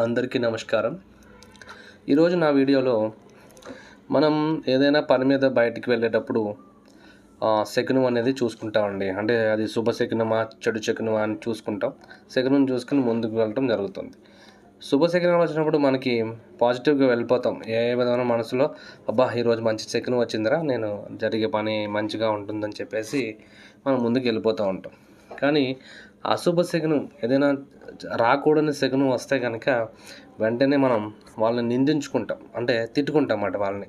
అందరికీ నమస్కారం. ఈరోజు నా వీడియోలో మనం ఏదైనా పని మీద బయటికి వెళ్ళేటప్పుడు శకునం అనేది చూసుకుంటామండి. అంటే అది శుభ శకునమా, చెడు శకునమా అని చూసుకుంటాం. శకునం చూసుకుని ముందుకు వెళ్ళటం జరుగుతుంది. శుభ శకునం వచ్చినప్పుడు మనకి పాజిటివ్గా వెళ్ళిపోతాం. ఏ విధమైన మనసులో అబ్బా ఈరోజు మంచి శకునం వచ్చిందిరా, నేను జరిగే పని మంచిగా ఉంటుందని చెప్పేసి మనం ముందుకు వెళ్ళిపోతూ ఉంటాం. కానీ అశుభ శకునం ఏదైనా రాకూడని శకునం వస్తే కనుక వెంటనే మనం వాళ్ళని నిందించుకుంటాం, అంటే తిట్టుకుంటాం అన్నమాట వాళ్ళని.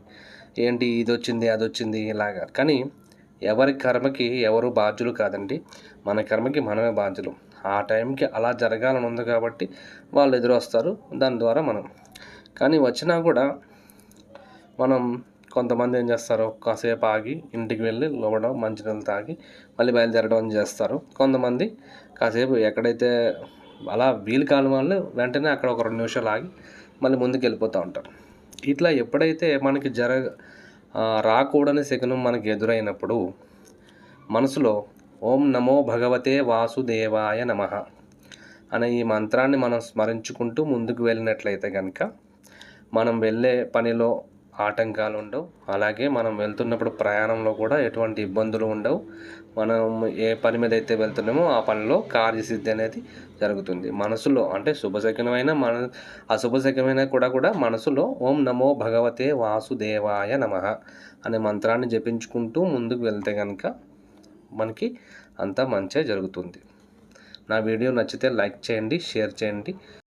ఏంటి ఇది వచ్చింది అది వచ్చింది ఇలాగా. కానీ ఎవరి కర్మకి ఎవరు బాధ్యులు కాదండి, మన కర్మకి మనమే బాధ్యులు. ఆ టైంకి అలా జరగాలని ఉంది కాబట్టి వాళ్ళు ఎదురొస్తారు, దాని ద్వారా మనం. కానీ వచ్చినా కూడా మనం కొంతమంది ఏం చేస్తారు, కాసేపు ఆగి ఇంటికి వెళ్ళి లోపల మంచినీళ్ళు తాగి మళ్ళీ బయలుదేరడం చేస్తారు. కొంతమంది కాసేపు ఎక్కడైతే అలా వీలు కాని వాళ్ళు వెంటనే అక్కడ ఒక 2 నిమిషాలు ఆగి మళ్ళీ ముందుకు వెళ్ళిపోతూ ఉంటారు. ఇట్లా ఎప్పుడైతే మనకి రాకూడని శకునం మనకి ఎదురైనప్పుడు మనసులో ఓం నమో భగవతే వాసుదేవాయ నమః అనే ఈ మంత్రాన్ని మనం స్మరించుకుంటూ ముందుకు వెళ్ళినట్లయితే కనుక మనం వెళ్ళే పనిలో ఆటంకాలు ఉండవు. అలాగే మనం వెళ్తున్నప్పుడు ప్రయాణంలో కూడా ఎటువంటి ఇబ్బందులు ఉండవు. మనం ఏ పని మీద అయితే వెళ్తున్నామో ఆ పనిలో కార్యసిద్ధి అనేది జరుగుతుంది. మనసులో అంటే శుభశకునమైన అశుభశకునమైన కూడా మనసులో ఓం నమో భగవతే వాసుదేవాయ నమః అనే మంత్రాన్ని జపించుకుంటూ ముందుకు వెళ్తే కనుక మనకి అంతా మంచే జరుగుతుంది. నా వీడియో నచ్చితే లైక్ చేయండి, షేర్ చేయండి.